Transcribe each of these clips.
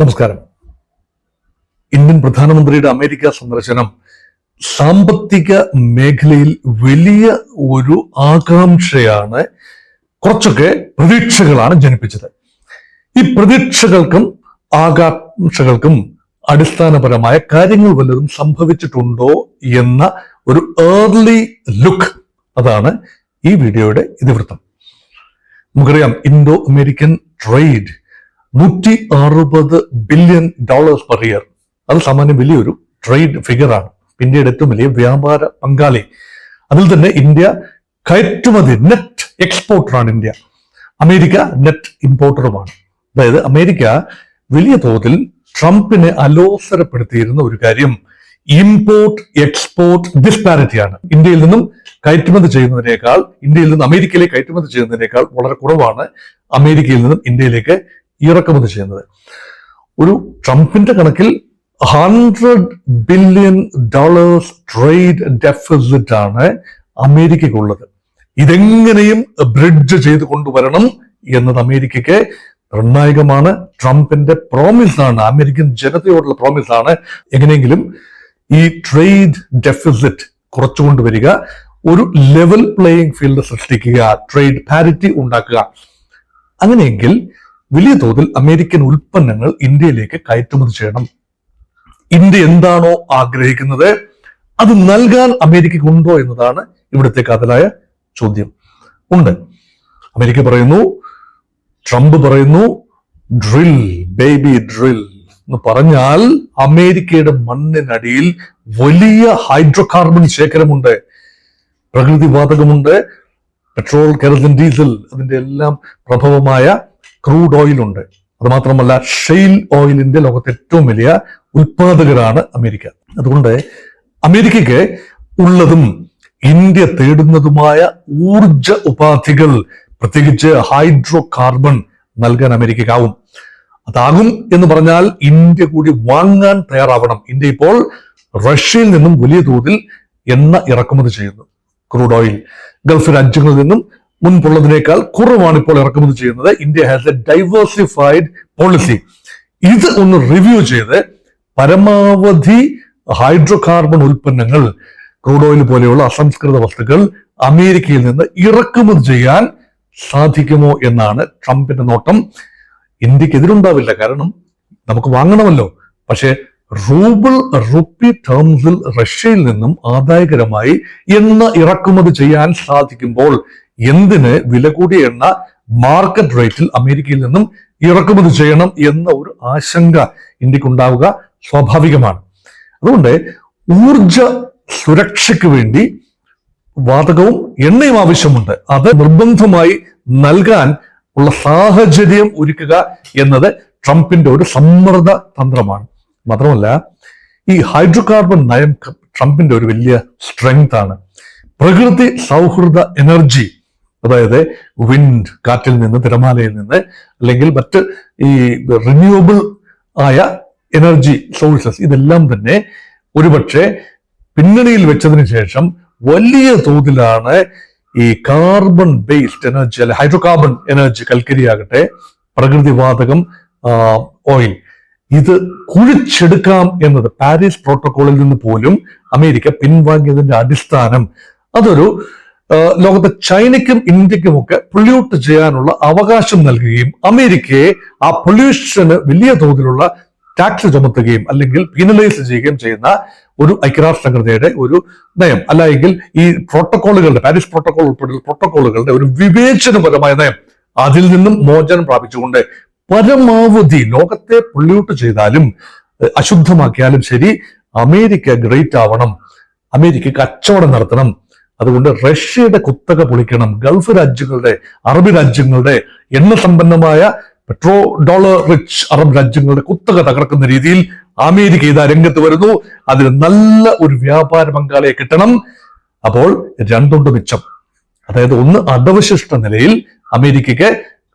നമസ്കാരം. ഇന്ത്യൻ പ്രധാനമന്ത്രിയുടെ അമേരിക്ക സന്ദർശനം സാമ്പത്തിക മേഖലയിൽ വലിയ ഒരു ആകാംക്ഷയാണ്, കുറച്ചൊക്കെ പ്രതീക്ഷകളാണ് ജനിപ്പിച്ചത്. ഈ പ്രതീക്ഷകൾക്കും ആകാംക്ഷകൾക്കും അടിസ്ഥാനപരമായ കാര്യങ്ങൾ വല്ലതും സംഭവിച്ചിട്ടുണ്ടോ എന്ന ഒരു ഏർലി ലുക്ക്, അതാണ് ഈ വീഡിയോയുടെ ഇതിവൃത്തം. നമുക്കറിയാം, Indo American trade $160 billion per year. അത് സാമാന്യം വലിയൊരു ട്രേഡ് ഫിഗറാണ്. ഇന്ത്യയുടെ ഏറ്റവും വലിയ വ്യാപാര പങ്കാളി. അതിൽ തന്നെ ഇന്ത്യ കയറ്റുമതി നെറ്റ് എക്സ്പോർട്ടറാണ്. ഇന്ത്യ അമേരിക്ക നെറ്റ് ഇമ്പോർട്ടറുമാണ്. അതായത് അമേരിക്ക വലിയ തോതിൽ ട്രംപിനെ അലോസരപ്പെടുത്തിയിരുന്ന ഒരു കാര്യം ഇമ്പോർട്ട് എക്സ്പോർട്ട് ഡിസ്പാരിറ്റിയാണ്. ഇന്ത്യയിൽ നിന്നും അമേരിക്കയിലേക്ക് കയറ്റുമതി ചെയ്യുന്നതിനേക്കാൾ വളരെ കുറവാണ് അമേരിക്കയിൽ നിന്നും ഇന്ത്യയിലേക്ക് ഇറക്കുമതി ചെയ്യുന്നത്. ഒരു ട്രംപിന്റെ കണക്കിൽ $100 ബില്യൺ ട്രേഡ് ഡെഫിസിറ്റ് ആണ് അമേരിക്കയ്ക്കുള്ളത്. ഇതെങ്ങനെയും ബ്രിഡ്ജ് ചെയ്ത് കൊണ്ടുവരണം എന്നത് അമേരിക്കയ്ക്ക് നിർണായകമാണ്. ട്രംപിന്റെ പ്രോമിസ് ആണ്, അമേരിക്കൻ ജനതയോടുള്ള പ്രോമിസ് ആണ്. എങ്ങനെയെങ്കിലും ഈ ട്രേഡ് ഡെഫിസിറ്റ് കുറച്ചുകൊണ്ടുവരിക, ഒരു ലെവൽ പ്ലേയിങ് ഫീൽഡ് സൃഷ്ടിക്കുക, ട്രേഡ് പാരിറ്റി ഉണ്ടാക്കുക. അങ്ങനെയെങ്കിൽ വലിയ തോതിൽ അമേരിക്കൻ ഉൽപ്പന്നങ്ങൾ ഇന്ത്യയിലേക്ക് കയറ്റുമതി ചെയ്യണം. ഇന്ത്യ എന്താണോ ആഗ്രഹിക്കുന്നത് അത് നൽകാൻ അമേരിക്കയ്ക്ക് ഉണ്ടോ എന്നതാണ് ഇവിടുത്തെ കാതലായ ചോദ്യം. ഉണ്ട്. അമേരിക്ക പറയുന്നു, ട്രംപ് പറയുന്നു, ഡ്രിൽ ബേബി ഡ്രിൽ എന്ന് പറഞ്ഞാൽ അമേരിക്കയുടെ മണ്ണിനടിയിൽ വലിയ ഹൈഡ്രോ കാർബൺ ശേഖരമുണ്ട്, പ്രകൃതിവാതകമുണ്ട്, പെട്രോൾ, കെറസിൻ, ഡീസൽ, അതിന്റെ എല്ലാം പ്രഭവമായ ക്രൂഡ് ഓയിൽ ഉണ്ട്. അത് മാത്രമല്ല, ഷെയിൽ ഓയിലിന്റെ ലോകത്തെ ഏറ്റവും വലിയ ഉൽപാദകരാണ് അമേരിക്ക. അതുകൊണ്ട് അമേരിക്കയ്ക്ക് ഉള്ളതും ഇന്ത്യ തേടുന്നതുമായ ഊർജ ഉപാധികൾ, പ്രത്യേകിച്ച് ഹൈഡ്രോ കാർബൺ നൽകാൻ അമേരിക്കയ്ക്കാവും. അതാകും എന്ന് പറഞ്ഞാൽ ഇന്ത്യ കൂടി വാങ്ങാൻ തയ്യാറാവണം. ഇന്ത്യ ഇപ്പോൾ റഷ്യയിൽ നിന്നും വലിയ തോതിൽ എണ്ണ ഇറക്കുമതി ചെയ്യുന്നു. ക്രൂഡ് ഓയിൽ ഗൾഫ് രാജ്യങ്ങളിൽ നിന്നും മുൻപുള്ളതിനേക്കാൾ കുറവാണ് ഇപ്പോൾ ഇറക്കുമതി ചെയ്യുന്നത്. India has A diversified policy. ഇത് ഒന്ന് റിവ്യൂ ചെയ്ത് പരമാവധി ഹൈഡ്രോ കാർബൺ ഉൽപ്പന്നങ്ങൾ, ക്രൂഡ് ഓയിൽ പോലെയുള്ള അസംസ്കൃത വസ്തുക്കൾ അമേരിക്കയിൽ നിന്ന് ഇറക്കുമതി ചെയ്യാൻ സാധിക്കുമോ എന്നാണ് ട്രംപിന്റെ നോട്ടം. ഇന്ത്യക്ക് എതിരുണ്ടാവില്ല, കാരണം നമുക്ക് വാങ്ങണമല്ലോ. പക്ഷേ റുപ്പി ടേംസിൽ റഷ്യയിൽ നിന്നും ആദായകരമായി എണ്ണ ഇറക്കുമതി ചെയ്യാൻ സാധിക്കുമ്പോൾ എന്തിന് വില കൂടിയ എണ്ണ മാർക്കറ്റ് റേറ്റിൽ അമേരിക്കയിൽ നിന്നും ഇറക്കുമതി ചെയ്യണം എന്ന ഒരു ആശങ്ക ഇന്ത്യക്കുണ്ടാവുക സ്വാഭാവികമാണ്. അതുകൊണ്ട് ഊർജ സുരക്ഷയ്ക്ക് വേണ്ടി വാതകവും എണ്ണയും ആവശ്യമുണ്ട്. അത് നിർബന്ധമായി നൽകാൻ ഉള്ള സാഹചര്യം ഒരുക്കുക എന്നത് ട്രംപിന്റെ ഒരു സമ്മർദ്ദ തന്ത്രമാണ്. മാത്രമല്ല, ഈ ഹൈഡ്രോ കാർബൺ നയം ട്രംപിന്റെ ഒരു വലിയ സ്ട്രെങ്ത് ആണ്. പ്രകൃതി സൗഹൃദ എനർജി, അതായത് വിൻഡ്, കാറ്റിൽ നിന്ന്, തിരമാലയിൽ നിന്ന്, അല്ലെങ്കിൽ മറ്റ് ഈ റിന്യൂവബിൾ ആയ എനർജി സോഴ്സസ്, ഇതെല്ലാം തന്നെ ഒരുപക്ഷെ പിന്നണിയിൽ വെച്ചതിന് ശേഷം വലിയ തോതിലാണ് ഈ കാർബൺ ബേസ്ഡ് എനർജി, അല്ലെ ഹൈഡ്രോ കാർബൺ എനർജി, കൽക്കരിയാകട്ടെ, പ്രകൃതിവാതകം, ഓയിൽ, ഇത് കുഴിച്ചെടുക്കാം എന്നത് പാരീസ് പ്രോട്ടോകോളിൽ നിന്ന് പോലും അമേരിക്ക പിൻവാങ്ങിയതിന്റെ അടിസ്ഥാനം അതൊരു ലോകത്തെ ചൈനയ്ക്കും ഇന്ത്യക്കും ഒക്കെ പൊല്യൂട്ട് ചെയ്യാനുള്ള അവകാശം നൽകുകയും അമേരിക്കയെ ആ പൊല്യൂഷന് വലിയ തോതിലുള്ള ടാക്സ് ചുമത്തുകയും അല്ലെങ്കിൽ പീനലൈസ് ചെയ്യുകയും ചെയ്യുന്ന ഒരു ഐക്യരാഷ്ട്ര സംഘടനയുടെ ഒരു നയം, അല്ലെങ്കിൽ ഈ പ്രോട്ടോകോളുകളുടെ, പാരീസ് പ്രോട്ടോകോൾ ഉൾപ്പെടെയുള്ള പ്രോട്ടോകോളുകളുടെ ഒരു വിവേചനപരമായ നയം, അതിൽ നിന്നും മോചനം പ്രാപിച്ചുകൊണ്ട് പരമാവധി ലോകത്തെ പൊല്യൂട്ട് ചെയ്താലും അശുദ്ധമാക്കിയാലും ശരി, അമേരിക്ക ഗ്രേറ്റ് ആവണം, അമേരിക്ക കച്ചവടം നടത്തണം. അതുകൊണ്ട് റഷ്യയുടെ കുത്തക പൊളിക്കണം. ഗൾഫ് രാജ്യങ്ങളുടെ, അറബ് രാജ്യങ്ങളുടെ, എണ്ണ സമ്പന്നമായ ഡോളർ റിച്ച് അറബ് രാജ്യങ്ങളുടെ കുത്തക തകർക്കുന്ന രീതിയിൽ അമേരിക്ക ഇതാ രംഗത്ത് വരുന്നു. അതിന് നല്ല ഒരു വ്യാപാര പങ്കാളിയെ കിട്ടണം. അപ്പോൾ രണ്ടുണ്ട് മിച്ചം. അതായത് ഒന്ന്, അധവശിഷ്ട നിലയിൽ അമേരിക്കയ്ക്ക്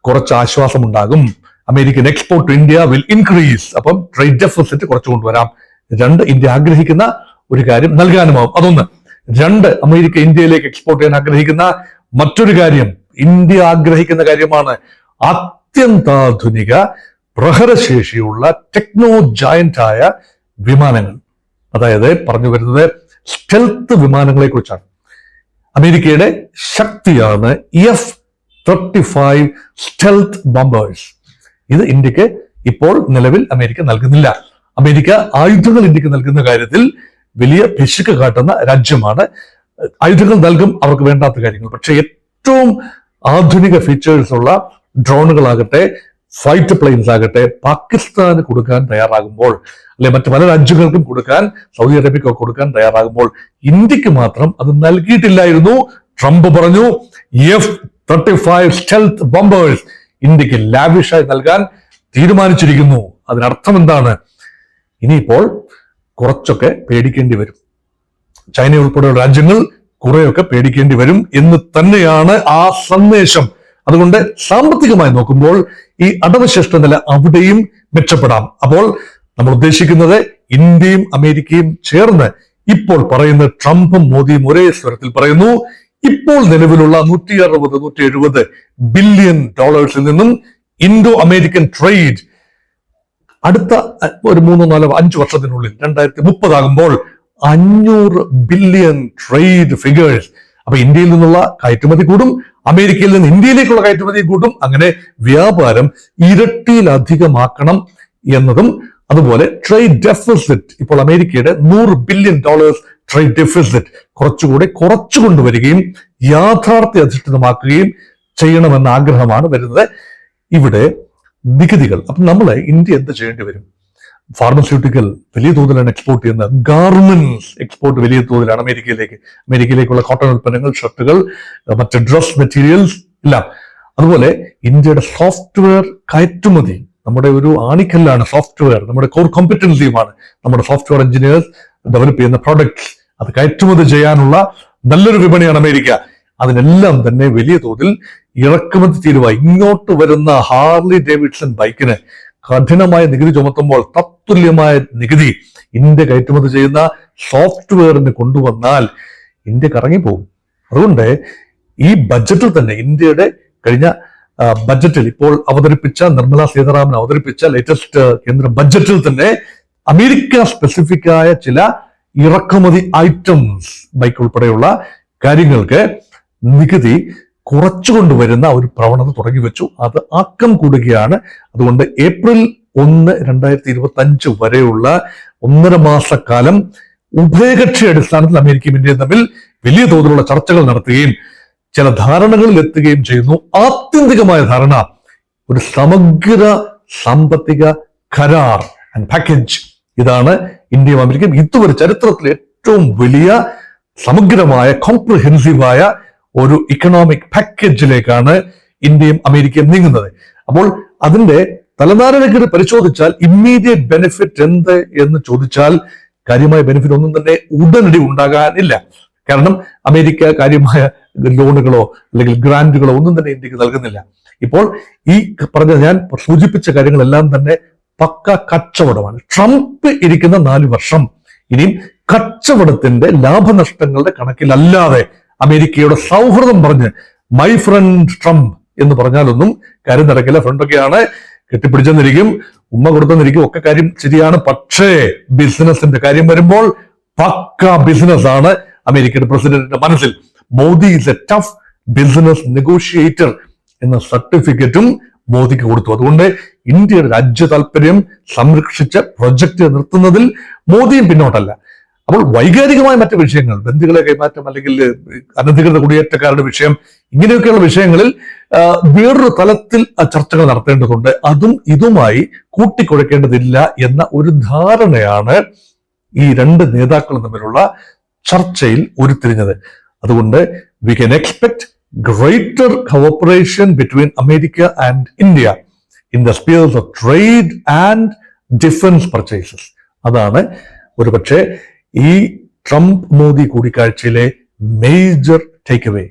കുറച്ച് ആശ്വാസം ഉണ്ടാകും. American export to India will increase. അപ്പം ട്രേഡ് ഡെഫിസിറ്റ് കുറച്ചു കൊണ്ടുവരാം. രണ്ട്, ഇന്ത്യ ആഗ്രഹിക്കുന്ന ഒരു കാര്യം നൽകാനുമാവും. അതൊന്ന്. രണ്ട്, അമേരിക്ക ഇന്ത്യയിലേക്ക് എക്സ്പോർട്ട് ചെയ്യാൻ ആഗ്രഹിക്കുന്ന മറ്റൊരു കാര്യം, ഇന്ത്യ ആഗ്രഹിക്കുന്ന കാര്യമാണ് അത്യന്താധുനിക പ്രഹരശേഷിയുള്ള ടെക്നോ ജയന്റായ വിമാനങ്ങൾ, അതായത് പറഞ്ഞു വരുന്നത് സ്റ്റെൽത്ത് വിമാനങ്ങളെ കുറിച്ചാണ്. അമേരിക്കയുടെ ശക്തിയാണ് F-35 സ്റ്റെൽത്ത് ബോംബേഴ്സ്. ഇത് ഇന്ത്യക്ക് ഇപ്പോൾ നിലവിൽ അമേരിക്ക നൽകുന്നില്ല. അമേരിക്ക ആയുധങ്ങൾ ഇന്ത്യക്ക് നൽകുന്ന കാര്യത്തിൽ വലിയ പിശുക്ക് കാട്ടുന്ന രാജ്യമാണ്. ആയുധങ്ങൾ നൽകും അവർക്ക് വേണ്ടാത്ത കാര്യങ്ങൾ. പക്ഷെ ഏറ്റവും ആധുനിക ഫീച്ചേഴ്സ് ഉള്ള ഡ്രോണുകളാകട്ടെ, ഫൈറ്റ് പ്ലെയിൻസ് ആകട്ടെ പാകിസ്ഥാന് കൊടുക്കാൻ തയ്യാറാകുമ്പോൾ, അല്ലെ മറ്റു പല രാജ്യങ്ങൾക്കും കൊടുക്കാൻ, സൗദി അറേബ്യക്കൊക്കെ കൊടുക്കാൻ തയ്യാറാകുമ്പോൾ ഇന്ത്യക്ക് മാത്രം അത് നൽകിയിട്ടില്ലായിരുന്നു. ട്രംപ് പറഞ്ഞു F-35 സ്റ്റെൽത്ത് ബോംബേഴ്സ് ഇന്ത്യക്ക് ലാവിഷായി നൽകാൻ തീരുമാനിച്ചിരിക്കുന്നു. അതിനർത്ഥം എന്താണ്? ഇനിയിപ്പോൾ കുറച്ചൊക്കെ പേടിക്കേണ്ടി വരും. ചൈന ഉൾപ്പെടെയുള്ള രാജ്യങ്ങൾ കുറെയൊക്കെ പേടിക്കേണ്ടി വരും എന്ന് തന്നെയാണ് ആ സന്ദേശം. അതുകൊണ്ട് സാമ്പത്തികമായി നോക്കുമ്പോൾ ഈ അടവശിഷ്ട നില അവിടെയും മെച്ചപ്പെടാം. അപ്പോൾ നമ്മൾ ഉദ്ദേശിക്കുന്നത് ഇന്ത്യയും അമേരിക്കയും ചേർന്ന് ഇപ്പോൾ പറയുന്ന ട്രംപും മോദിയും ഒരേ സ്വരത്തിൽ പറയുന്നു, ഇപ്പോൾ നിലവിലുള്ള $160-170 ബില്യൺ നിന്നും ഇൻഡോ അമേരിക്കൻ ട്രേഡ് അടുത്ത ഒരു 3-4-5 വർഷത്തിനുള്ളിൽ 2030 ആകുമ്പോൾ 500 ബില്യൺ ട്രേഡ് ഫിഗേഴ്സ്. അപ്പൊ ഇന്ത്യയിൽ നിന്നുള്ള കയറ്റുമതി കൂടും, അമേരിക്കയിൽ നിന്ന് ഇന്ത്യയിലേക്കുള്ള കയറ്റുമതി കൂട്ടും. അങ്ങനെ വ്യാപാരം ഇരട്ടിയിലധികമാക്കണം എന്നതും, അതുപോലെ ട്രേഡ് ഡെഫിസിറ്റ്, ഇപ്പോൾ അമേരിക്കയുടെ $100 ബില്യൺ ട്രേഡ് ഡെഫിസിറ്റ് കുറച്ചുകൂടെ കുറച്ചു കൊണ്ടുവരികയും യാഥാർത്ഥ്യ അധിഷ്ഠിതമാക്കുകയും ചെയ്യണമെന്ന ആഗ്രഹമാണ് വരുന്നത്. ഇവിടെ നികുതികൾ, അപ്പൊ നമ്മള് ഇന്ത്യ എന്ത് ചെയ്യേണ്ടി വരും? ഫാർമസ്യൂട്ടിക്കൽ വലിയ തോതിലാണ് എക്സ്പോർട്ട് ചെയ്യുന്നത്. ഗാർമെന്റ്സ് എക്സ്പോർട്ട് വലിയ തോതിലാണ് അമേരിക്കയിലേക്കുള്ള കോട്ടൺ ഉൽപ്പന്നങ്ങൾ, ഷർട്ടുകൾ, മറ്റ് ഡ്രസ് മെറ്റീരിയൽസ് എല്ലാം. അതുപോലെ ഇന്ത്യയുടെ സോഫ്റ്റ്വെയർ കയറ്റുമതി നമ്മുടെ ഒരു ആണിക്കല്ലാണ്. സോഫ്റ്റ്വെയർ നമ്മുടെ കോർ കോമ്പറ്റൻസിയുമാണ്. നമ്മുടെ സോഫ്റ്റ്വെയർ എഞ്ചിനീയേഴ്സ് ഡെവലപ്പ് ചെയ്യുന്ന പ്രോഡക്ട്സ് അത് കയറ്റുമതി ചെയ്യാനുള്ള നല്ലൊരു വിപണിയാണ് അമേരിക്ക. അതിനെല്ലാം തന്നെ വലിയ തോതിൽ ഇറക്കുമതി തീരുവ. ഇങ്ങോട്ട് വരുന്ന ഹാർലി ഡേവിഡ്സൺ ബൈക്കിന് കഠിനമായ നികുതി ചുമത്തുമ്പോൾ തത്തുല്യമായ നികുതി ഇന്ത്യ കയറ്റുമതി ചെയ്യുന്ന സോഫ്റ്റ്വെയറിന് കൊണ്ടുവന്നാൽ ഇന്ത്യ കറങ്ങിപ്പോകും. അതുകൊണ്ട് ഈ ബഡ്ജറ്റിൽ തന്നെ, ഇന്ത്യയുടെ കഴിഞ്ഞ ബഡ്ജറ്റിൽ ഇപ്പോൾ അവതരിപ്പിച്ച, നിർമ്മല സീതാരാമൻ അവതരിപ്പിച്ച ലേറ്റസ്റ്റ് കേന്ദ്ര ബഡ്ജറ്റിൽ തന്നെ അമേരിക്ക സ്പെസിഫിക് ആയ ചില ഇറക്കുമതി ഐറ്റംസ്, ബൈക്ക് ഉൾപ്പെടെയുള്ള കാര്യങ്ങൾക്ക് നികുതി കുറച്ചുകൊണ്ടുവരുന്ന ഒരു പ്രവണത തുടങ്ങി വെച്ചു. അത് ആക്കം കൂടുകയാണ്. അതുകൊണ്ട് ഏപ്രിൽ 1, 2025 വരെയുള്ള 1.5 മാസക്കാലം ഉഭയകക്ഷി അടിസ്ഥാനത്തിൽ അമേരിക്കയും ഇന്ത്യയും തമ്മിൽ വലിയ തോതിലുള്ള ചർച്ചകൾ നടത്തുകയും ചില ധാരണകളിൽ എത്തുകയും ചെയ്യുന്നു. ആത്യന്തികമായ ധാരണ ഒരു സമഗ്ര സാമ്പത്തിക കരാർ ആൻഡ് പാക്കേജ്. ഇതാണ് ഇന്ത്യയും അമേരിക്കയും ഇതുവരെ ചരിത്രത്തിലെ ഏറ്റവും വലിയ സമഗ്രമായ കോംപ്രിഹെൻസീവായ ഒരു ഇക്കണോമിക് പാക്കേജിലേക്കാണ് ഇന്ത്യയും അമേരിക്കയും നീങ്ങുന്നത്. അപ്പോൾ അതിന്റെ തലനാരിഴയ്ക്ക് പരിശോധിച്ചാൽ ഇമ്മീഡിയറ്റ് ബെനിഫിറ്റ് എന്ത് എന്ന് ചോദിച്ചാൽ കാര്യമായ ബെനിഫിറ്റ് ഒന്നും തന്നെ ഉടനടി ഉണ്ടാകാനില്ല. കാരണം അമേരിക്ക കാര്യമായ ലോണുകളോ അല്ലെങ്കിൽ ഗ്രാന്റുകളോ ഒന്നും തന്നെ ഇന്ത്യക്ക് നൽകുന്നില്ല. ഇപ്പോൾ ഈ പറഞ്ഞ ഞാൻ സൂചിപ്പിച്ച കാര്യങ്ങളെല്ലാം തന്നെ പക്ക കച്ചവടമാണ്. ട്രംപ് ഇരിക്കുന്ന 4 വർഷം ഇനിയും കച്ചവടത്തിന്റെ ലാഭനഷ്ടങ്ങളുടെ കണക്കിലല്ലാതെ അമേരിക്കയുടെ സൗഹൃദം പറഞ്ഞ് മൈ ഫ്രണ്ട് ട്രംപ് എന്ന് പറഞ്ഞാലൊന്നും കാര്യം നടക്കില്ല. ഫ്രണ്ടൊക്കെയാണ്, കെട്ടിപ്പിടിച്ചെന്നിരിക്കും, ഉമ്മ കൊടുത്തെന്നിരിക്കും, ഒക്കെ കാര്യം ശരിയാണ്. പക്ഷേ ബിസിനസിന്റെ കാര്യം വരുമ്പോൾ പക്ക ബിസിനസ് ആണ് അമേരിക്കയുടെ പ്രസിഡന്റിന്റെ മനസ്സിൽ. Modi is A tough business negotiator എന്ന സർട്ടിഫിക്കറ്റും മോദിക്ക് കൊടുത്തു. അതുകൊണ്ട് ഇന്ത്യയുടെ രാജ്യ താല്പര്യം സംരക്ഷിച്ച് പ്രൊജക്ട് നിർത്തുന്നതിൽ മോദിയും പിന്നോട്ടല്ല. അപ്പോൾ വൈകാരികമായ മറ്റു വിഷയങ്ങൾ, ബന്ധുക്കളെ കൈമാറ്റം അല്ലെങ്കിൽ അനധികൃത കുടിയേറ്റക്കാരുടെ വിഷയം, ഇങ്ങനെയൊക്കെയുള്ള വിഷയങ്ങളിൽ വേറൊരു തലത്തിൽ ചർച്ചകൾ നടത്തേണ്ടതുണ്ട്. അതും ഇതുമായി കൂട്ടിക്കുഴക്കേണ്ടതില്ല എന്ന ഒരു ധാരണയാണ് ഈ 2 നേതാക്കളും തമ്മിലുള്ള ചർച്ചയിൽ ഉരുത്തിരിഞ്ഞത്. അതുകൊണ്ട് we can expect greater cooperation between America and India in the spheres of trade and defense purchases. അതാണ് ഒരു പക്ഷേ ഈ ട്രംപ് മോദി കൂടിക്കാഴ്ചയിലെ മേജർ ടേക്ക് അവേ.